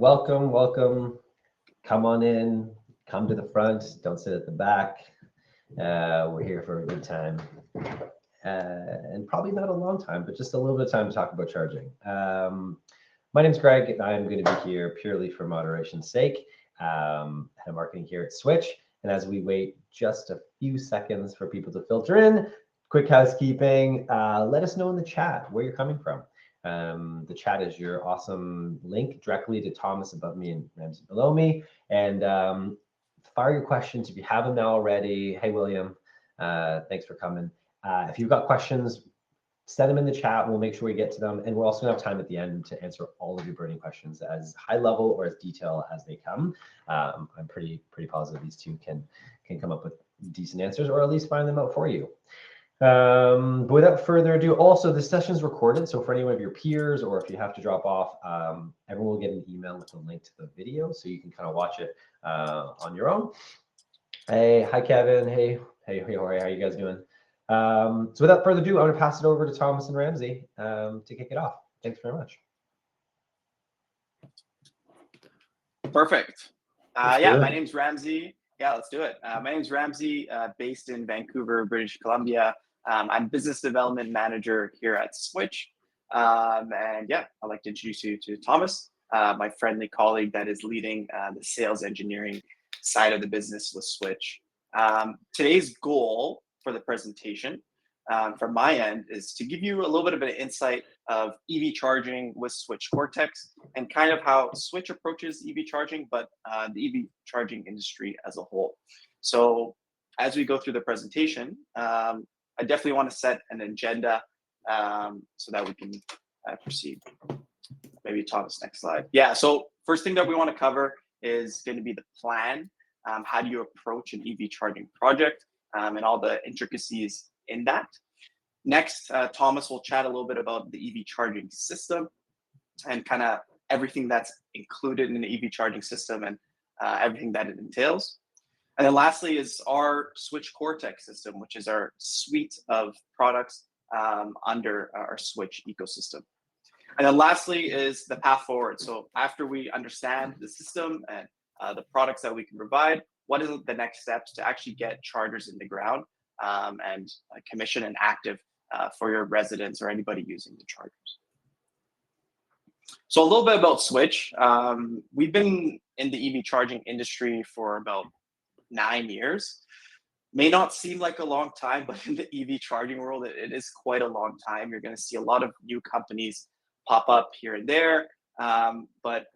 Welcome, welcome. Come on in, come to the front, don't sit at the back. We're here for a good time. And probably not a long time, but just a little bit of time to talk about charging. My name's Greg, and I'm going to be here purely for moderation's sake. Head of marketing here at Switch. And as we wait just a few seconds for people to filter in, quick housekeeping, let us know in the chat where you're coming from. The chat is your awesome link directly to Thomas above me and Ramsey below me. And fire your questions if you have them now already. Hey, William, thanks for coming. If you've got questions, send them in the chat. We'll make sure we get to them. And we're also gonna have time at the end to answer all of your burning questions as high level or as detailed as they come. I'm pretty positive these two can come up with decent answers, or at least find them out for you. But without further ado, also the session is recorded. So for any one of your peers, or if you have to drop off, everyone will get an email with a link to the video so you can kind of watch it on your own. Hey, hi, Kevin. Hey, Jorge, how you guys doing? So without further ado, I'm going to pass it over to Thomas and Ramsey to kick it off. Thanks very much. Perfect. Yeah, my name's Ramsey. Yeah, let's do it. My name's Ramsey, based in Vancouver, British Columbia. I'm business development manager here at Switch. And yeah, I'd like to introduce you to Thomas, my friendly colleague that is leading the sales engineering side of the business with Switch. Today's goal for the presentation from my end is to give you a little bit of an insight of EV charging with SWTCH Cortex and kind of how Switch approaches EV charging, but the EV charging industry as a whole. So as we go through the presentation, I definitely want to set an agenda so that we can proceed. Maybe Thomas, next slide. Yeah, so first thing that we want to cover is going to be the plan. How do you approach an EV charging project and all the intricacies in that? Next, Thomas will chat a little bit about the EV charging system and kind of everything that's included in the EV charging system and everything that it entails. And then lastly is our SWTCH Cortex system, which is our suite of products under our Switch ecosystem. And then lastly is the path forward. So after we understand the system and the products that we can provide, what is the next steps to actually get chargers in the ground and commission and active for your residents or anybody using the chargers. So a little bit about Switch. We've been in the EV charging industry for about 9 years. May not seem like a long time, but in the EV charging world, it is quite a long time. You're going to see a lot of new companies pop up here and there, but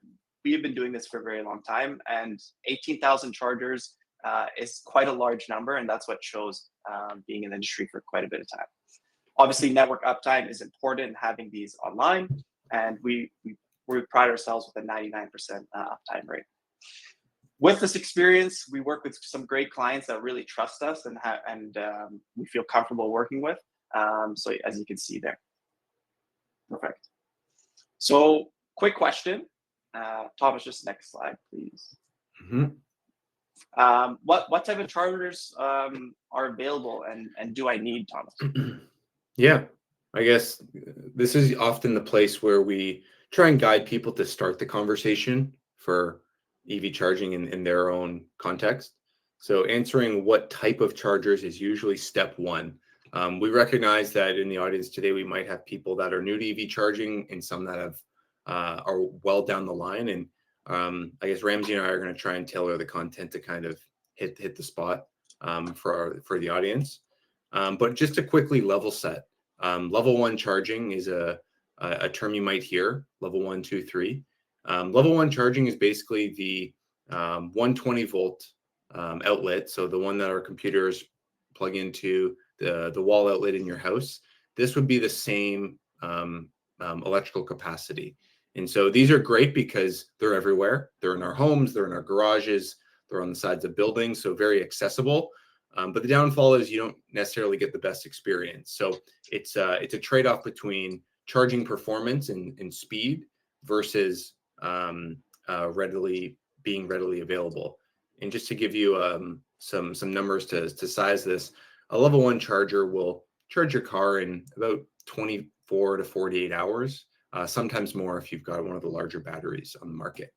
we've been doing this for a very long time, and 18,000 chargers is quite a large number, and that's what shows being in the industry for quite a bit of time. Obviously, network uptime is important in having these online, and we pride ourselves with a 99% uptime rate. With this experience, we work with some great clients that really trust us and we feel comfortable working with. So as you can see there. Perfect. So quick question. Thomas, just next slide, please. Mm-hmm. What type of chargers are available and do I need, Thomas? Yeah, I guess this is often the place where we try and guide people to start the conversation for EV charging in their own context. So answering what type of chargers is usually step one. We recognize that in the audience today, we might have people that are new to EV charging and some that have are well down the line. And I guess Ramsey and I are going to try and tailor the content to kind of hit the spot for the audience. But just to quickly level set, level 1 charging is a term you might hear, level 1, 2, 3. Level 1 charging is basically the 120 volt outlet. So the one that our computers plug into the wall outlet in your house. This would be the same electrical capacity. And so these are great because they're everywhere. They're in our homes, they're in our garages, they're on the sides of buildings, so very accessible. But the downfall is you don't necessarily get the best experience. So it's a trade-off between charging performance and speed versus being readily available. And just to give you some numbers to size this, a level 1 charger will charge your car in about 24 to 48 hours, sometimes more if you've got one of the larger batteries on the market.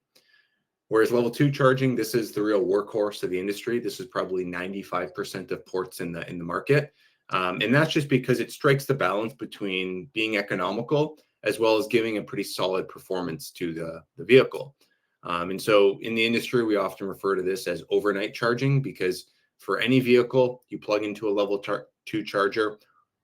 Whereas level 2 charging, this is the real workhorse of the industry. This is probably 95% of ports in the market. And that's just because it strikes the balance between being economical as well as giving a pretty solid performance to the vehicle. And so in the industry, we often refer to this as overnight charging, because for any vehicle you plug into a level 2 charger,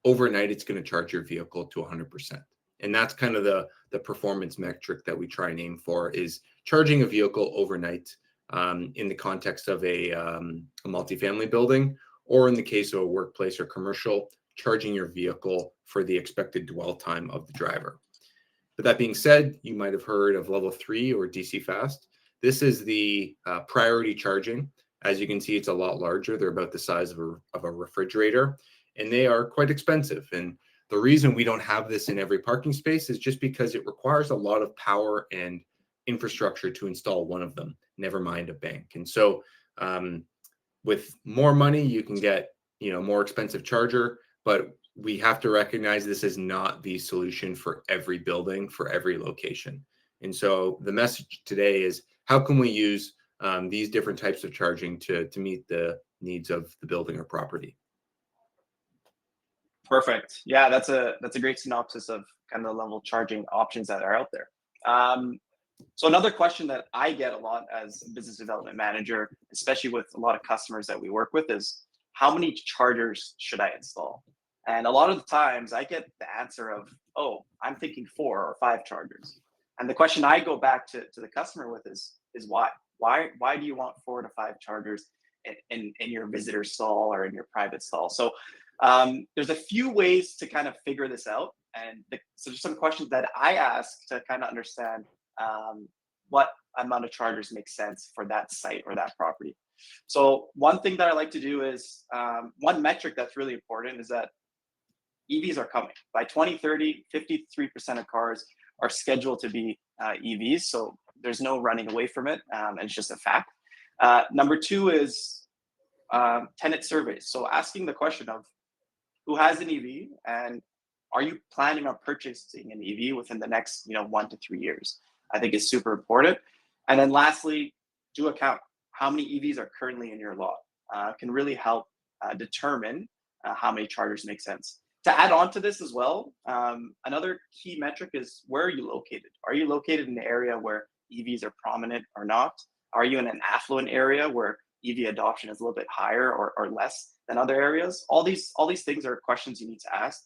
overnight it's going to charge your vehicle to 100%. And that's kind of the performance metric that we try and aim for, is charging a vehicle overnight in the context of a multifamily building, or in the case of a workplace or commercial, charging your vehicle for the expected dwell time of the driver. But that being said, you might have heard of level 3 or DC fast. This is the priority charging. As you can see, it's a lot larger. They're about the size of a refrigerator, and they are quite expensive. And the reason we don't have this in every parking space is just because it requires a lot of power and infrastructure to install one of them, never mind a bank. And so with more money, you can get, more expensive charger, but we have to recognize this is not the solution for every building, for every location. And so the message today is, how can we use these different types of charging to meet the needs of the building or property? Perfect. Yeah, that's a great synopsis of kind of the level charging options that are out there. So another question that I get a lot as a business development manager, especially with a lot of customers that we work with, is how many chargers should I install? And a lot of the times I get the answer of, oh, I'm thinking 4 or 5 chargers. And the question I go back to the customer with is why? Why do you want 4 to 5 chargers in your visitor stall or in your private stall? So there's a few ways to kind of figure this out. And so there's some questions that I ask to kind of understand what amount of chargers make sense for that site or that property. So one thing that I like to do is, one metric that's really important is that EVs are coming. By 2030, 53% of cars are scheduled to be EVs. So there's no running away from it. And it's just a fact. Number 2 is tenant surveys. So asking the question of who has an EV, and are you planning on purchasing an EV within the next 1 to 3 years? I think is super important. And then lastly, do a count. How many EVs are currently in your lot? Can really help determine how many chargers make sense. To add on to this as well, another key metric is, where are you located? Are you located in an area where EVs are prominent or not? Are you in an affluent area where EV adoption is a little bit higher or less than other areas? All these things are questions you need to ask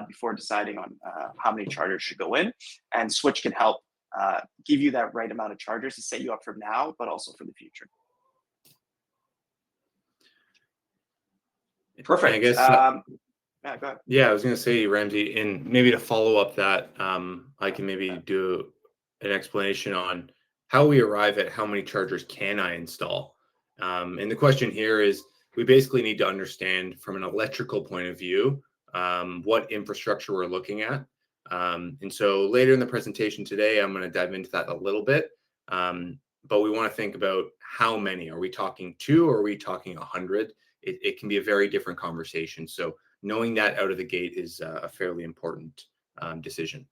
before deciding on how many chargers should go in. And Switch can help give you that right amount of chargers to set you up for now, but also for the future. Perfect. I guess, yeah, go ahead. Yeah, I was going to say, Ramsey, and maybe to follow up that, I can maybe do an explanation on how we arrive at how many chargers can I install. And the question here is, we basically need to understand from an electrical point of view what infrastructure we're looking at. And so later in the presentation today, I'm going to dive into that a little bit. But we want to think about how many. Are we talking 2 or are we talking 100? It can be a very different conversation. So knowing that out of the gate is a fairly important decision.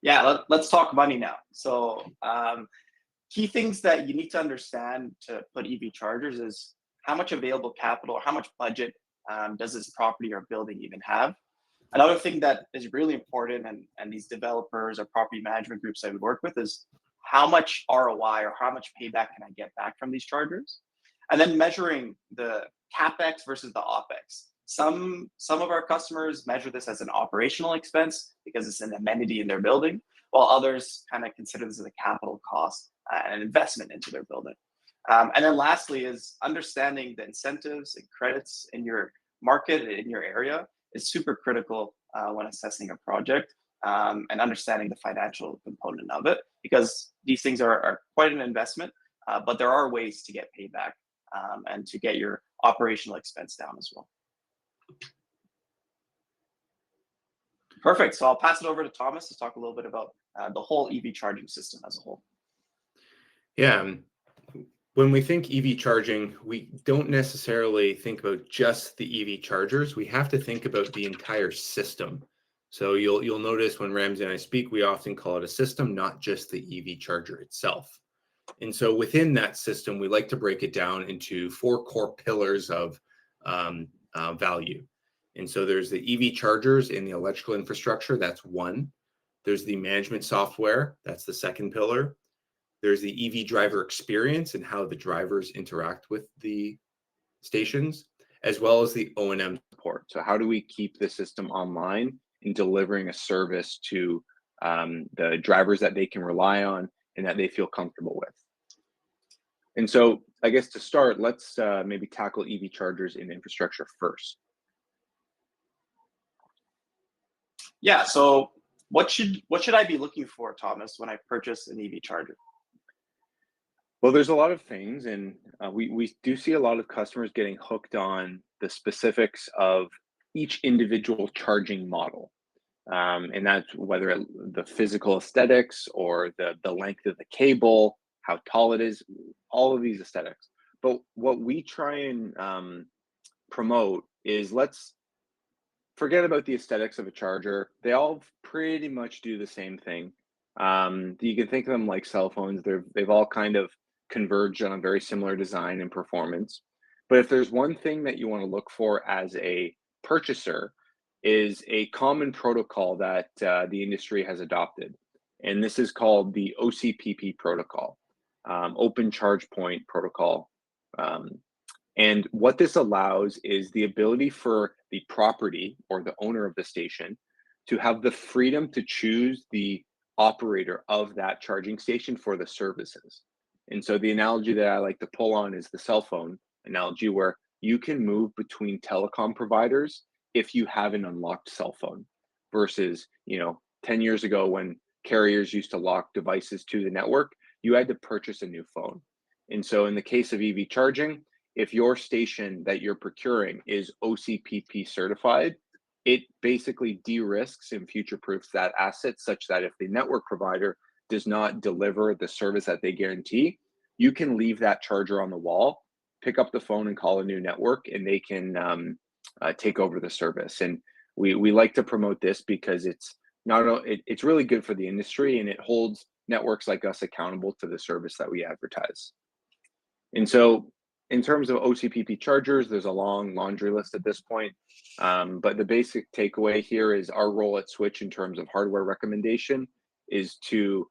Yeah, let's talk money now. So key things that you need to understand to put EV chargers is how much available capital or how much budget does this property or building even have. Another thing that is really important, and these developers or property management groups I would work with, is how much ROI or how much payback can I get back from these chargers? And then measuring the CapEx versus the OpEx. Some of our customers measure this as an operational expense because it's an amenity in their building, while others kind of consider this as a capital cost and an investment into their building. And then lastly is understanding the incentives and credits in your market, in your area, is super critical when assessing a project, and understanding the financial component of it, because these things are quite an investment, but there are ways to get payback and to get your operational expense down as well. Perfect. So I'll pass it over to Thomas to talk a little bit about the whole EV charging system as a whole. Yeah. When we think EV charging, we don't necessarily think about just the EV chargers. We have to think about the entire system. So you'll notice when Ramsey and I speak, we often call it a system, not just the EV charger itself. And so within that system, we like to break it down into 4 core pillars of value. And so there's the EV chargers in the electrical infrastructure. That's one. There's the management software. That's the second pillar. There's the EV driver experience and how the drivers interact with the stations, as well as the O&M support. So how do we keep the system online and delivering a service to the drivers that they can rely on and that they feel comfortable with? And so I guess to start, let's maybe tackle EV chargers in infrastructure first. Yeah, so what should I be looking for, Thomas, when I purchase an EV charger? Well, there's a lot of things, and we do see a lot of customers getting hooked on the specifics of each individual charging model. And that's whether the physical aesthetics or the length of the cable, how tall it is, all of these aesthetics. But what we try and promote is, let's forget about the aesthetics of a charger. They all pretty much do the same thing. You can think of them like cell phones. They've all kind of converged on a very similar design and performance. But if there's one thing that you want to look for as a purchaser, is a common protocol that the industry has adopted. And this is called the OCPP protocol, Open Charge Point Protocol. And what this allows is the ability for the property or the owner of the station to have the freedom to choose the operator of that charging station for the services. And so the analogy that I like to pull on is the cell phone analogy, where you can move between telecom providers if you have an unlocked cell phone, versus 10 years ago when carriers used to lock devices to the network, you had to purchase a new phone. And so in the case of EV charging, if your station that you're procuring is OCPP certified, it basically de-risks and future-proofs that asset, such that if the network provider does not deliver the service that they guarantee, you can leave that charger on the wall, pick up the phone and call a new network, and they can take over the service. And we like to promote this because it's really good for the industry, and it holds networks like us accountable to the service that we advertise. And so in terms of OCPP chargers, there's a long laundry list at this point. But the basic takeaway here is our role at Switch in terms of hardware recommendation is to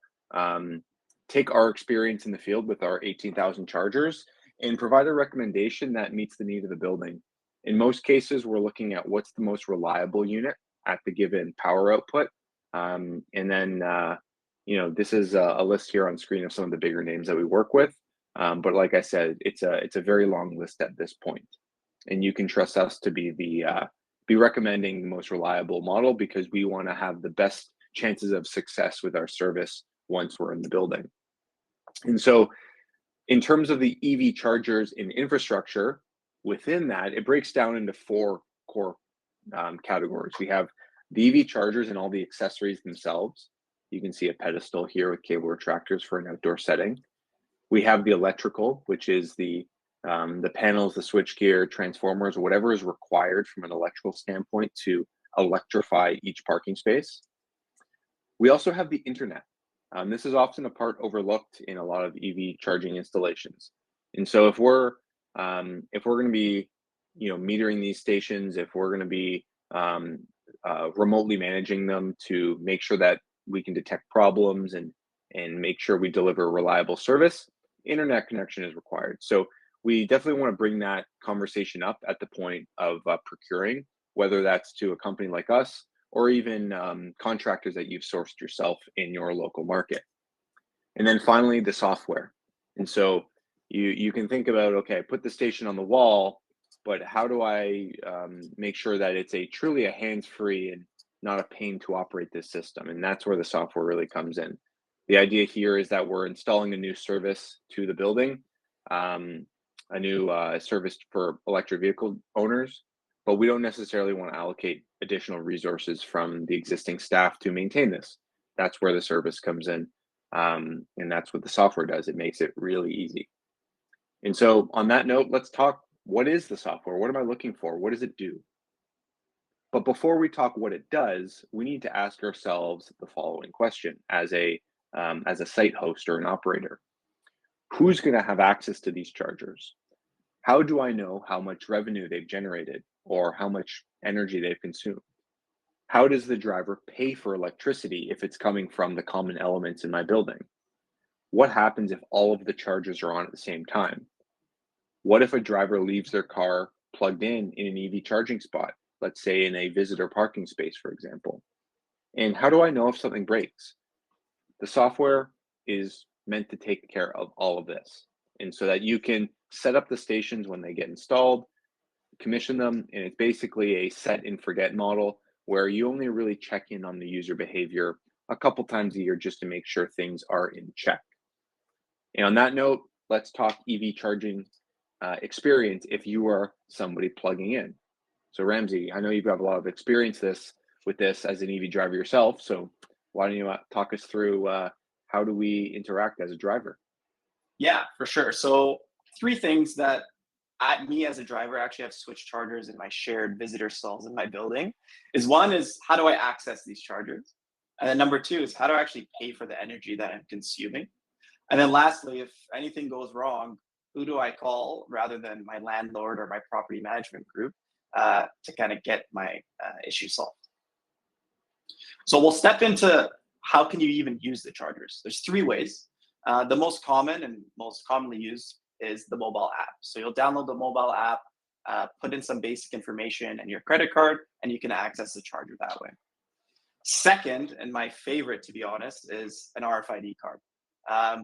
take our experience in the field with our 18,000 chargers and provide a recommendation that meets the need of the building. In most cases, we're looking at what's the most reliable unit at the given power output. And then, this is a list here on screen of some of the bigger names that we work with. But like I said, it's a very long list at this point, and you can trust us to be recommending the most reliable model, because we want to have the best chances of success with our service once we're in the building. And so, in terms of the EV chargers in infrastructure, within that, it breaks down into 4 core categories. We have the EV chargers and all the accessories themselves. You can see a pedestal here with cable retractors for an outdoor setting. We have the electrical, which is the panels, the switchgear, transformers, whatever is required from an electrical standpoint to electrify each parking space. We also have the internet. This is often a part overlooked in a lot of EV charging installations. And so if we're going to be metering these stations, if we're going to be remotely managing them to make sure that we can detect problems and make sure we deliver reliable service, internet connection is required. So we definitely want to bring that conversation up at the point of procuring, whether that's to a company like us or even contractors that you've sourced yourself in your local market. And then finally, the software. And so you can think about, okay, put the station on the wall, but how do I make sure that it's truly a hands-free and not a pain to operate this system? And that's where the software really comes in. The idea here is that we're installing a new service to the building, a new service for electric vehicle owners, but we don't necessarily want to allocate additional resources from the existing staff to maintain this. That's where the service comes in, and that's what the software does. It makes it really easy. And so on that note, let's talk, what is the software? What am I looking for? What does it do? But before we talk what it does, we need to ask ourselves the following question as a site host or an operator. Who's going to have access to these chargers? How do I know how much revenue they've generated or how much energy they've consumed? How does the driver pay for electricity if it's coming from the common elements in my building? What happens if all of the chargers are on at the same time? What if a driver leaves their car plugged in an EV charging spot, let's say in a visitor parking space, for example? And how do I know if something breaks? The software is meant to take care of all of this. And so that you can set up the stations when they get installed, commission them, and it's basically a set and forget model where you only really check in on the user behavior a couple times a year just to make sure things are in check. And on that note, let's talk EV charging experience if you are somebody plugging in. So Ramsey, I know you have a lot of experience with this as an EV driver yourself. So why don't you talk us through how do we interact as a driver? Yeah, for sure. So 3 things that me as a driver actually have switch chargers in my shared visitor stalls in my building is one is how do I access these chargers? And then number 2 is how do I actually pay for the energy that I'm consuming? And then lastly, if anything goes wrong, who do I call rather than my landlord or my property management group to kind of get my issue solved? So we'll step into how can you even use the chargers. There's 3 ways. The most common and most commonly used is the mobile app. So you'll download the mobile app, put in some basic information and your credit card, and you can access the charger that way. Second, and my favorite to be honest, is an RFID card.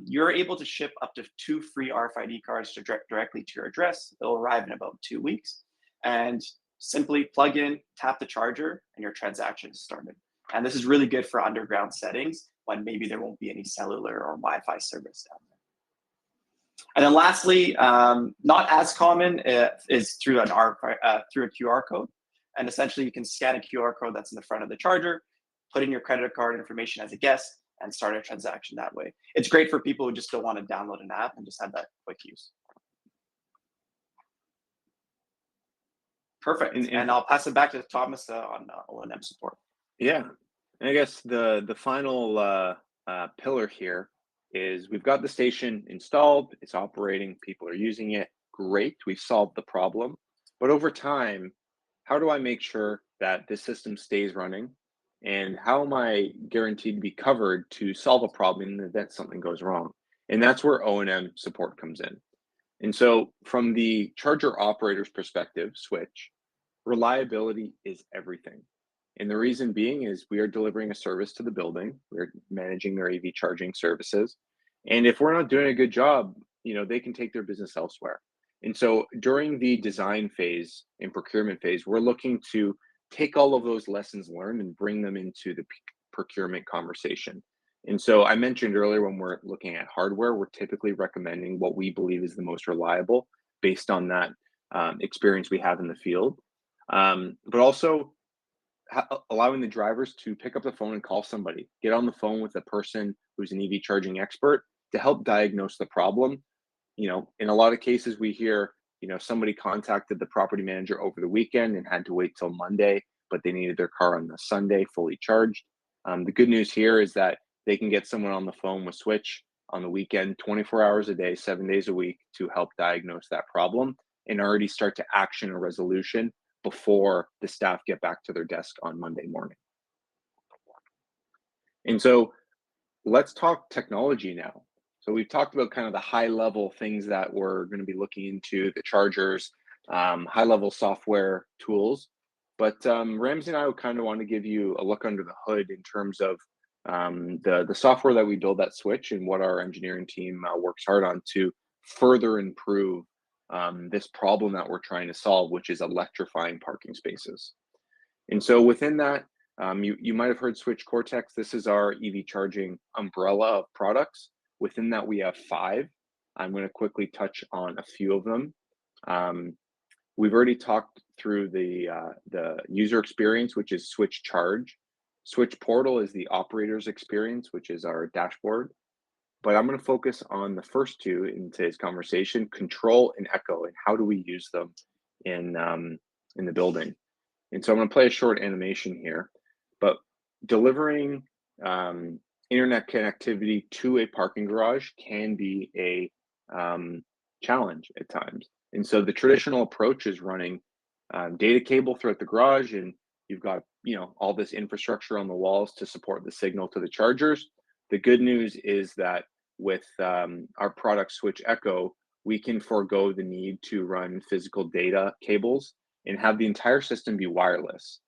You're able to ship up to 2 free RFID cards directly to your address. They'll arrive in about 2 weeks. And simply plug in, tap the charger, and your transaction is started. And this is really good for underground settings when maybe there won't be any cellular or Wi-Fi service down there. And then lastly, not as common is through a QR code. And essentially you can scan a QR code that's in the front of the charger, put in your credit card information as a guest, and start a transaction that way. It's great for people who just don't want to download an app and just have that quick use. Perfect. And I'll pass it back to Thomas on O&M support. Yeah, and I guess the final pillar here is we've got the station installed, it's operating, people are using it, great, we've solved the problem. But over time, how do I make sure that this system stays running? And how am I guaranteed to be covered to solve a problem in the event something goes wrong? And that's where O&M support comes in. And so from the charger operator's perspective, Switch, reliability is everything. And the reason being is we are delivering a service to the building. We're managing their EV charging services. And if we're not doing a good job, they can take their business elsewhere. And so during the design phase and procurement phase, we're looking to take all of those lessons learned and bring them into the procurement conversation. And so I mentioned earlier when we're looking at hardware, we're typically recommending what we believe is the most reliable based on that experience we have in the field. But also allowing the drivers to pick up the phone and call somebody, get on the phone with a person who's an EV charging expert to help diagnose the problem. In a lot of cases we hear, somebody contacted the property manager over the weekend and had to wait till Monday, but they needed their car on the Sunday fully charged. The good news here is that they can get someone on the phone with Switch on the weekend, 24 hours a day, 7 days a week to help diagnose that problem and already start to action a resolution before the staff get back to their desk on Monday morning. And so let's talk technology now. So we've talked about kind of the high level things that we're going to be looking into, the chargers, high level software tools. But Ramsey and I would kind of want to give you a look under the hood in terms of the software that we build at Switch and what our engineering team works hard on to further improve this problem that we're trying to solve, which is electrifying parking spaces. And so within that, you might have heard SWTCH Cortex. This is our EV charging umbrella of products. Within that, we have 5. I'm going to quickly touch on a few of them. We've already talked through the user experience, which is Switch Charge. Switch Portal is the operator's experience, which is our dashboard. But I'm going to focus on the first 2 in today's conversation, Control and Echo, and how do we use them in the building. And so I'm going to play a short animation here, but delivering internet connectivity to a parking garage can be a challenge at times. And so the traditional approach is running data cable throughout the garage, and you've got, you know, all this infrastructure on the walls to support the signal to the chargers. The good news is that with our product Switch Echo, we can forego the need to run physical data cables and have the entire system be wireless.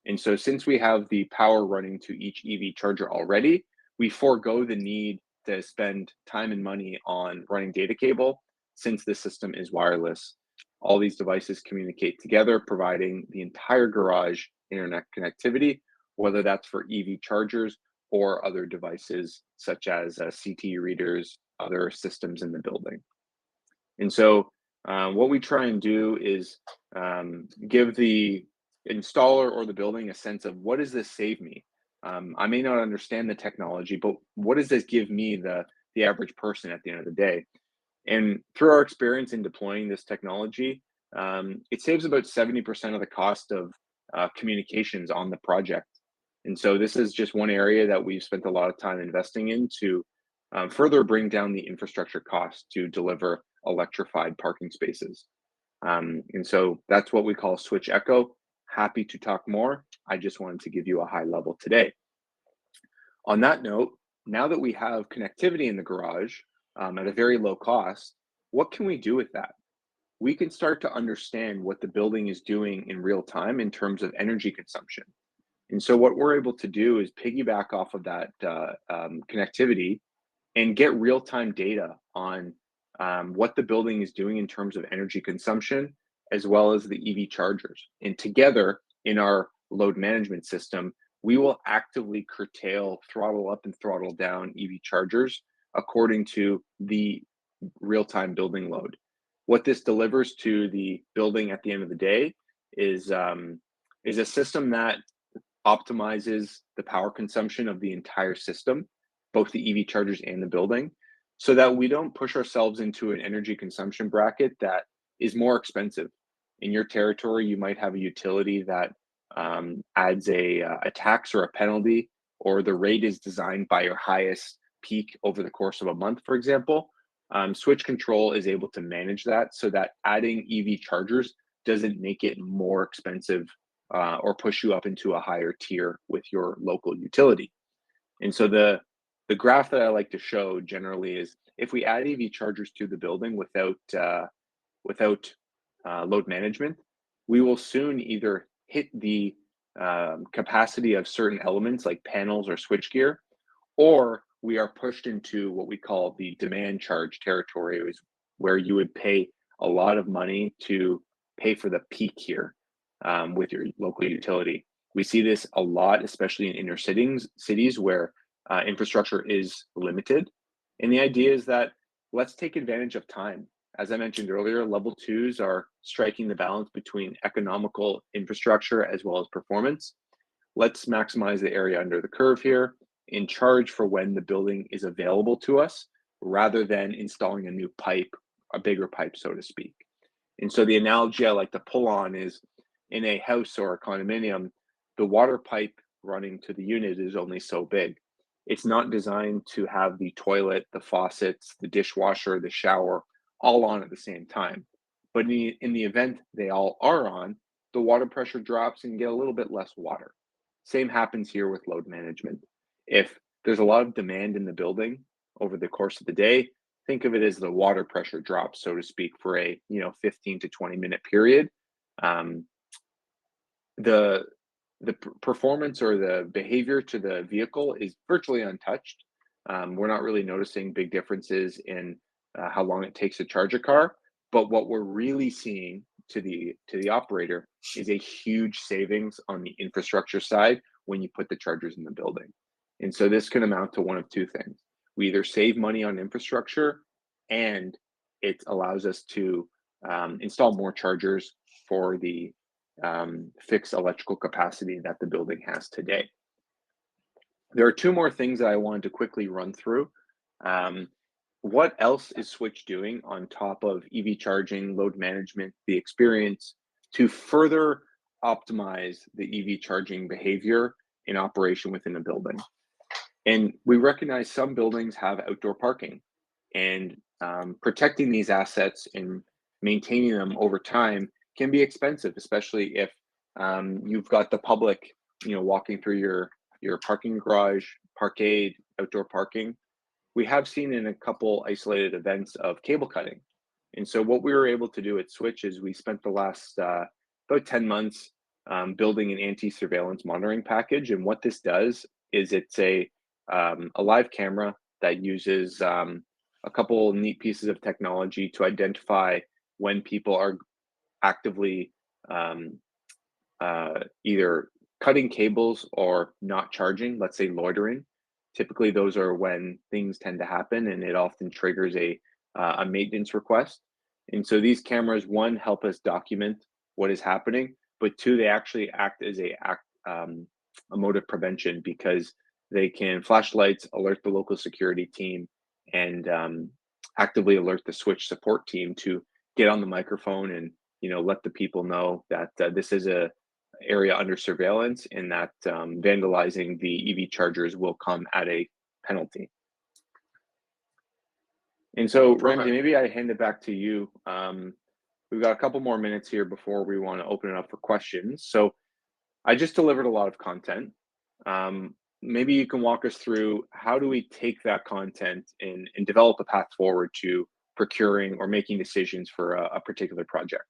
And so since we have the power running to each EV charger already, we forego the need to spend time and money on running data cable since the system is wireless. All these devices communicate together, providing the entire garage internet connectivity, whether that's for EV chargers or other devices such as CT readers, other systems in the building. And so what we try and do is give the installer or the building a sense of, what does this save me? I may not understand the technology, but what does this give me, the average person, at the end of the day? And through our experience in deploying this technology, it saves about 70% of the cost of communications on the project. And so this is just one area that we've spent a lot of time investing in to further bring down the infrastructure cost to deliver electrified parking spaces. And so that's what we call Switch Echo. Happy to talk more. I just wanted to give you a high level today. On that note, now that we have connectivity in the garage at a very low cost, what can we do with that? We can start to understand what the building is doing in real time in terms of energy consumption. And so what we're able to do is piggyback off of that connectivity and get real-time data on what the building is doing in terms of energy consumption, as well as the EV chargers. And together in our load management system, we will actively curtail, throttle up and throttle down EV chargers according to the real-time building load. What this delivers to the building at the end of the day is a system that optimizes the power consumption of the entire system, both the EV chargers and the building, so that we don't push ourselves into an energy consumption bracket that is more expensive. In your territory, you might have a utility that adds a tax or a penalty, or the rate is designed by your highest peak over the course of a month, for example. Switch Control is able to manage that so that adding EV chargers doesn't make it more expensive or push you up into a higher tier with your local utility. And so the graph that I like to show generally is, if we add EV chargers to the building without load management, we will soon either hit the capacity of certain elements like panels or switchgear, or we are pushed into what we call the demand charge territory, where you would pay a lot of money to pay for the peak here with your local utility. We see this a lot, especially in inner cities where infrastructure is limited. And the idea is that let's take advantage of time. As I mentioned earlier, level twos are striking the balance between economical infrastructure as well as performance. Let's maximize the area under the curve here and charge for when the building is available to us, rather than installing a new pipe, a bigger pipe, so to speak. And so the analogy I like to pull on is, in a house or a condominium, the water pipe running to the unit is only so big. It's not designed to have the toilet, the faucets, the dishwasher, the shower all on at the same time. But in the event they all are on, the water pressure drops and you get a little bit less water. Same happens here with load management. If there's a lot of demand in the building over the course of the day, think of it as the water pressure drops, so to speak, for a 15 to 20 minute period. The performance or the behavior to the vehicle is virtually untouched. We're not really noticing big differences in how long it takes to charge a car, but what we're really seeing to the operator is a huge savings on the infrastructure side when you put the chargers in the building. And so this can amount to one of two things. We either save money on infrastructure, and it allows us to install more chargers for the fixed electrical capacity that the building has today. There are two more things that I wanted to quickly run through. What else is Switch doing on top of EV charging, load management, the experience, to further optimize the EV charging behavior in operation within a building. And we recognize some buildings have outdoor parking, and protecting these assets and maintaining them over time can be expensive, especially if you've got the public, walking through your parking garage, parkade, outdoor parking. We have seen in a couple isolated events of cable cutting. And so what we were able to do at Switch is we spent the last about 10 months building an anti-surveillance monitoring package. And what this does is it's a live camera that uses a couple neat pieces of technology to identify when people are actively either cutting cables or not charging, let's say loitering. Typically, those are when things tend to happen, and it often triggers a maintenance request. And so these cameras, one, help us document what is happening, but two, they actually act as a mode of prevention, because they can flash lights, alert the local security team, and actively alert the Switch support team to get on the microphone and let the people know that this is a area under surveillance, and that vandalizing the EV chargers will come at a penalty. And so, Ramsey, maybe I hand it back to you. We've got a couple more minutes here before we want to open it up for questions. So I just delivered a lot of content. Maybe you can walk us through, how do we take that content and develop a path forward to procuring or making decisions for a particular project?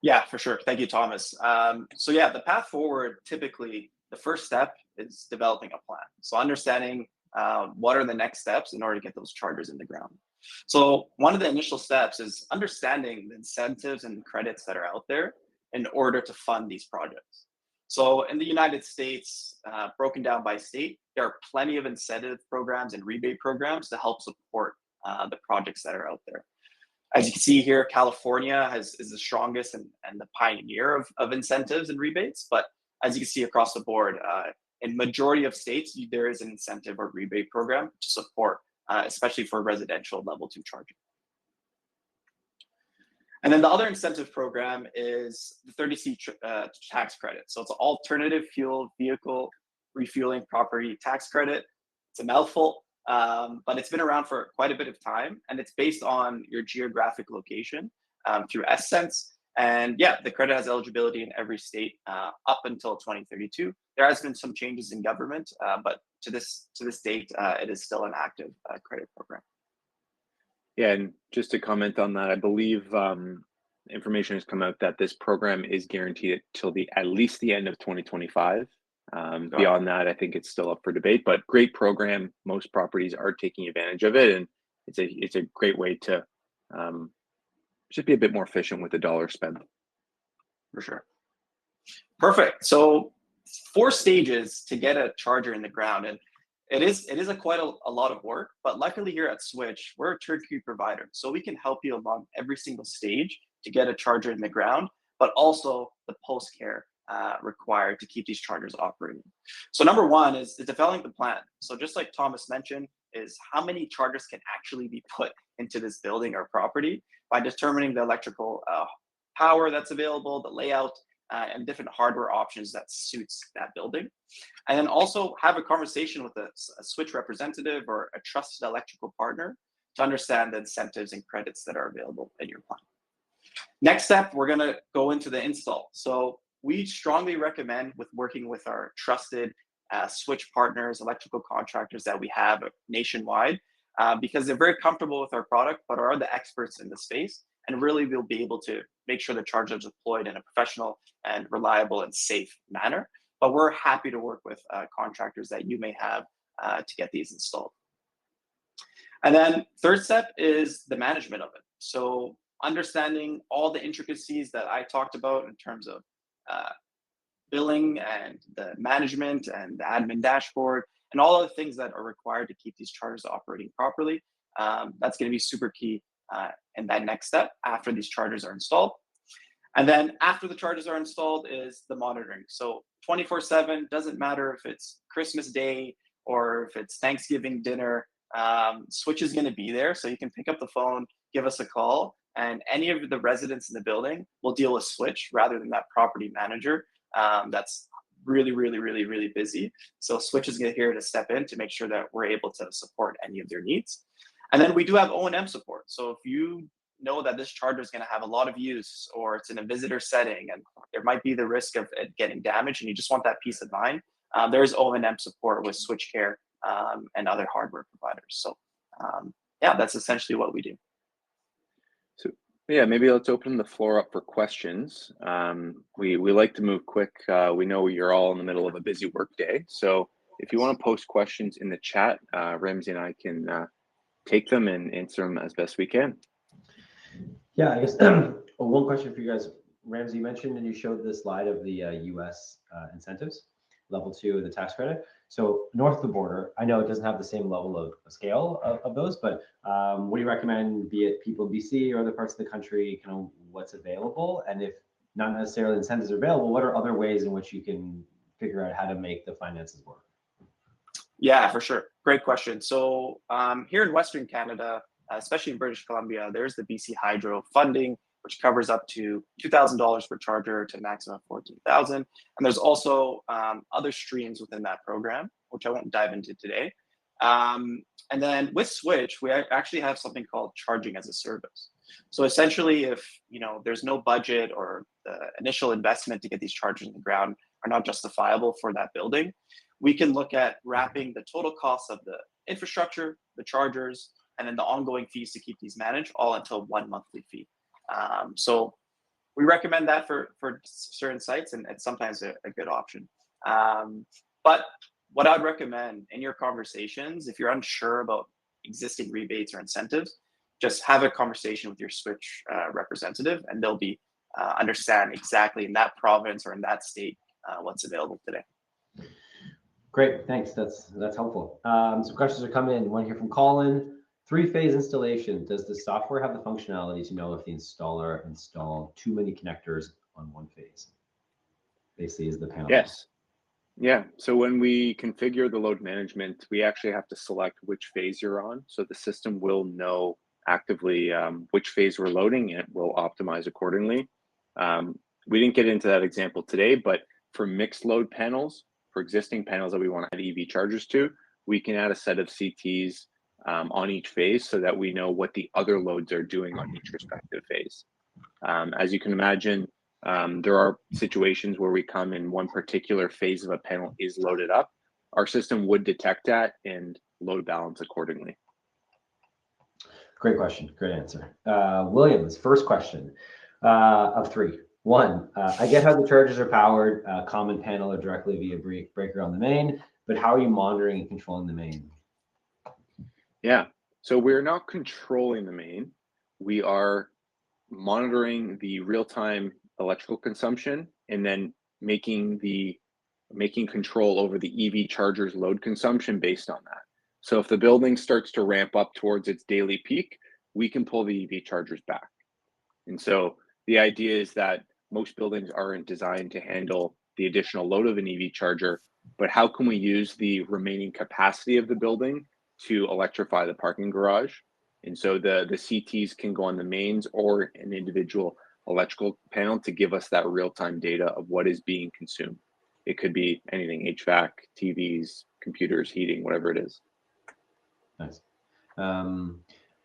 Yeah, for sure. Thank you, Thomas. So yeah, the path forward, typically the first step is developing a plan. So understanding what are the next steps in order to get those chargers in the ground. So one of the initial steps is understanding the incentives and credits that are out there in order to fund these projects. So in the United States, broken down by state, there are plenty of incentive programs and rebate programs to help support the projects that are out there. As you can see here, California is the strongest and the pioneer of incentives and rebates. But as you can see across the board, in majority of states, there is an incentive or rebate program to support, especially for residential level 2 charging. And then the other incentive program is the 30C tax credit. So it's an alternative fuel vehicle refueling property tax credit. It's a mouthful, but it's been around for quite a bit of time, and it's based on your geographic location through SCents. And yeah, the credit has eligibility in every state up until 2032. There has been some changes in government, but to this date, it is still an active credit program. Yeah, and just to comment on that, I believe information has come out that this program is guaranteed till at least the end of 2025. Beyond that, I think it's still up for debate, but great program. Most properties are taking advantage of it, and it's a great way to just be a bit more efficient with the dollar spent. For sure. Perfect. So 4 stages to get a charger in the ground, and it is quite a lot of work, but luckily here at Switch, we're a turnkey provider, so we can help you along every single stage to get a charger in the ground, but also the post-care required to keep these chargers operating. So number 1 is developing the plan. So just like Thomas mentioned, is how many chargers can actually be put into this building or property by determining the electrical power that's available, the layout, and different hardware options that suits that building. And then also have a conversation with a Switch representative or a trusted electrical partner to understand the incentives and credits that are available in your plan. Next step, we're gonna go into the install. So we strongly recommend working with our trusted Switch partners, electrical contractors that we have nationwide, because they're very comfortable with our product, but are the experts in the space, and really will be able to make sure the charger is deployed in a professional and reliable and safe manner. But we're happy to work with contractors that you may have to get these installed. And then third step is the management of it. So understanding all the intricacies that I talked about in terms of billing and the management and the admin dashboard and all of the things that are required to keep these chargers operating properly. That's going to be super key in that next step after these chargers are installed. And then after the chargers are installed is the monitoring. So 24/7, doesn't matter if it's Christmas Day or if it's Thanksgiving dinner, Switch is going to be there. So you can pick up the phone, give us a call, and any of the residents in the building will deal with Switch rather than that property manager that's really busy. So Switch is here to step in to make sure that we're able to support any of their needs. And then we do have O&M support. So if you know that this charger is going to have a lot of use, or it's in a visitor setting and there might be the risk of it getting damaged and you just want that peace of mind, there's O&M support with SwitchCare and other hardware providers. So yeah, that's essentially what we do. So yeah, maybe let's open the floor up for questions. We like to move quick. We know you're all in the middle of a busy work day. So if you want to post questions in the chat, Ramsey and I can take them and answer them as best we can. Yeah, I guess one question for you guys. Ramsey, you mentioned and you showed the slide of the US incentives, level 2 of the tax credit. So north of the border, I know it doesn't have the same level of scale of those, but what do you recommend, be it people in BC or other parts of the country, kind of what's available? And if not necessarily incentives are available, what are other ways in which you can figure out how to make the finances work? Yeah, for sure. Great question. So here in Western Canada, especially in British Columbia, there's the BC Hydro funding, which covers up to $2,000 per charger to a maximum of $14,000. And there's also other streams within that program, which I won't dive into today. And then with Switch, we actually have something called charging as a service. So essentially, if there's no budget or the initial investment to get these chargers in the ground are not justifiable for that building, we can look at wrapping the total cost of the infrastructure, the chargers, and then the ongoing fees to keep these managed all into one monthly fee. So we recommend that for certain sites, and it's sometimes a good option. But what I'd recommend in your conversations, if you're unsure about existing rebates or incentives, just have a conversation with your Switch representative, and they'll be understand exactly in that province or in that state what's available today. Great, thanks. That's helpful. Some questions are coming in. One here from Colin. 3-phase installation. Does the software have the functionality to know if the installer installed too many connectors on one phase? Basically, is the panel. Yes. Yeah. So when we configure the load management, we actually have to select which phase you're on. So the system will know actively which phase we're loading, and it will optimize accordingly. We didn't get into that example today, but for mixed load panels, for existing panels that we want to add EV chargers to, we can add a set of CTs on each phase so that we know what the other loads are doing on each respective phase. As you can imagine, there are situations where we come in one particular phase of a panel is loaded up. Our system would detect that and load balance accordingly. Great question. Great answer. William's first question of 3. 1, I get how the chargers are powered, common panel or directly via breaker on the main, but how are you monitoring and controlling the main? Yeah, so we're not controlling the main. We are monitoring the real-time electrical consumption and then making control over the EV charger's load consumption based on that. So if the building starts to ramp up towards its daily peak, we can pull the EV chargers back. And so the idea is that most buildings aren't designed to handle the additional load of an EV charger, but how can we use the remaining capacity of the building to electrify the parking garage? And so the CTs can go on the mains or an individual electrical panel to give us that real-time data of what is being consumed. It could be anything, HVAC, TVs, computers, heating, whatever it is. Nice.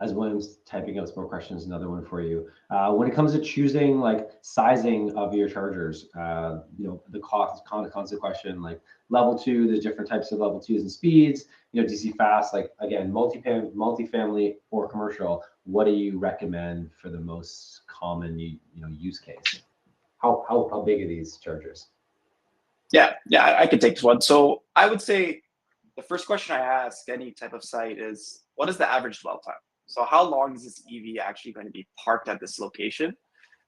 As William's typing out some more questions, another one for you. When it comes to choosing like sizing of your chargers, the constant question, like level 2, there's different types of level 2s and speeds, DC fast, like again, multifamily or commercial, what do you recommend for the most common, use case? How big are these chargers? Yeah, I could take this one. So I would say the first question I ask any type of site is, what is the average dwell time? So how long is this EV actually going to be parked at this location?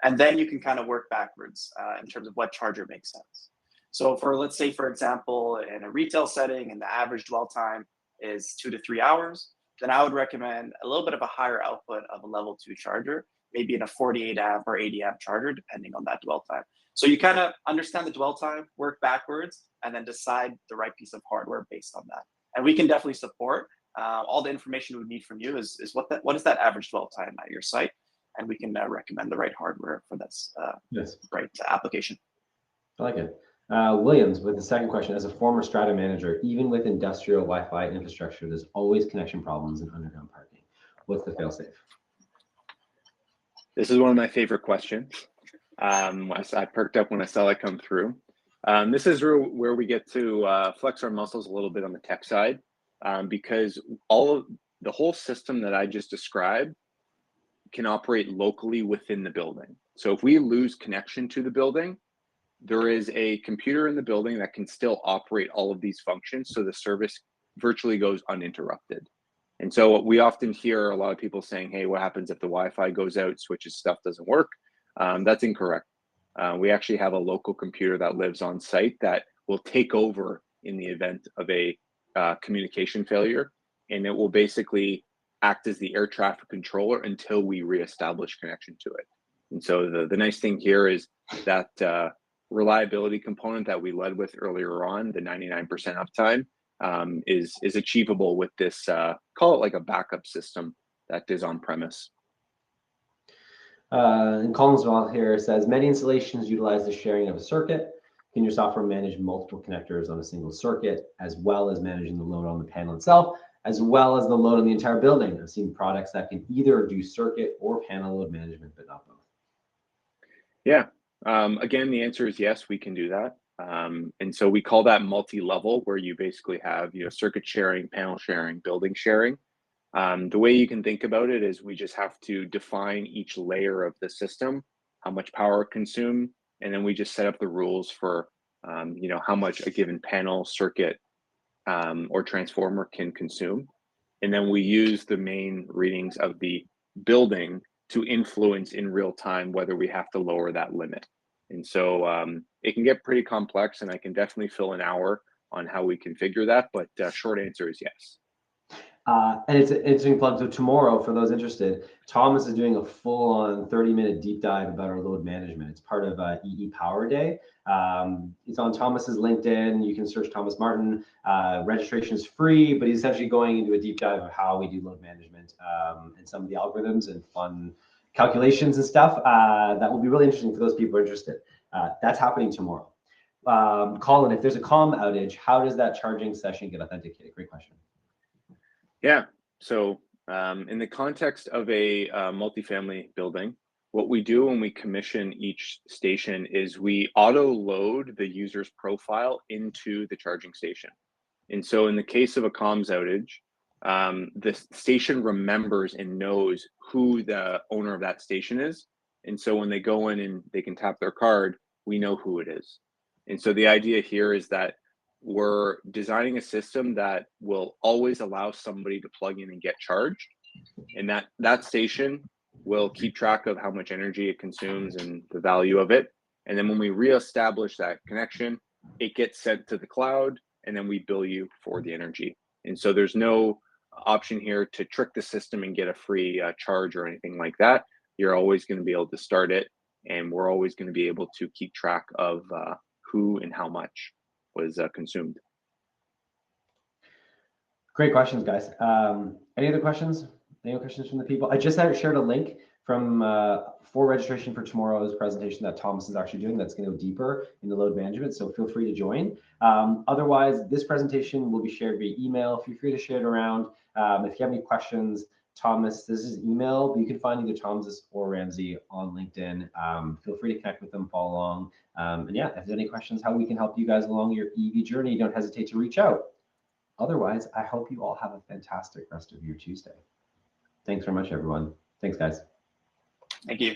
And then you can kind of work backwards in terms of what charger makes sense. So let's say, for example, in a retail setting and the average dwell time is 2 to 3 hours, then I would recommend a little bit of a higher output of a level 2 charger, maybe in a 48 amp or 80 amp charger, depending on that dwell time. So you kind of understand the dwell time, work backwards, and then decide the right piece of hardware based on that. And we can definitely support all the information we need from you is what is that average dwell time at your site, and we can recommend the right hardware for this Yes, right application. I like it. Williams with the second question, as a former strata manager, even with industrial Wi-Fi infrastructure, there's always connection problems in underground parking. What's the fail-safe? This is one of my favorite questions. I perked up when I saw it come through. This is where we get to flex our muscles a little bit on the tech side, because the whole system that I just described can operate locally within the building. So if we lose connection to the building, there is a computer in the building that can still operate all of these functions, so the service virtually goes uninterrupted. And so what we often hear a lot of people saying, hey, what happens if the Wi-Fi goes out, switches stuff doesn't work? That's incorrect. We actually have a local computer that lives on site that will take over in the event of a communication failure, and it will basically act as the air traffic controller until we reestablish connection to it. And so the nice thing here is that reliability component that we led with earlier on, the 99% uptime, is achievable with this, call it like a backup system that is on premise. And Collinsville here says, many installations utilize the sharing of a circuit. Can your software manage multiple connectors on a single circuit, as well as managing the load on the panel itself, as well as the load on the entire building? I've seen products that can either do circuit or panel load management, but not both. Yeah. Again, the answer is yes, we can do that. And so we call that multi-level, where you basically have, circuit sharing, panel sharing, building sharing. The way you can think about it is we just have to define each layer of the system, how much power consumed, and then we just set up the rules for, how much a given panel, circuit, or transformer can consume. And then we use the main readings of the building to influence in real time whether we have to lower that limit. And so it can get pretty complex, and I can definitely fill an hour on how we configure that, but short answer is yes. And it's an interesting plug. So tomorrow, for those interested, Thomas is doing a full-on 30-minute deep dive about our load management. It's part of EE Power Day. It's on Thomas's LinkedIn. You can search Thomas Martin. Registration is free, but he's essentially going into a deep dive of how we do load management and some of the algorithms and fun calculations and stuff. That will be really interesting for those people who are interested. That's happening tomorrow. Colin, if there's a comm outage, how does that charging session get authenticated? Great question. Yeah. So in the context of a multifamily building, what we do when we commission each station is we auto load the user's profile into the charging station. And so in the case of a comms outage, the station remembers and knows who the owner of that station is. And so when they go in and they can tap their card, we know who it is. And so the idea here is that we're designing a system that will always allow somebody to plug in and get charged. And that station will keep track of how much energy it consumes and the value of it. And then when we reestablish that connection, it gets sent to the cloud, and then we bill you for the energy. And so there's no option here to trick the system and get a free charge or anything like that. You're always going to be able to start it, and we're always going to be able to keep track of who and how much was consumed. Great questions, guys. Any other questions? Any other questions from the people? I just shared a link from for registration for tomorrow's presentation that Thomas is actually doing that's going to go deeper into load management, so feel free to join. Otherwise, this presentation will be shared via email. Feel free to share it around. If you have any questions, Thomas, this is email, but you can find either Thomas or Ramsey on LinkedIn. Feel free to connect with them, follow along. And yeah, if there's any questions, how we can help you guys along your EV journey, don't hesitate to reach out. Otherwise, I hope you all have a fantastic rest of your Tuesday. Thanks very much, everyone. Thanks, guys. Thank you.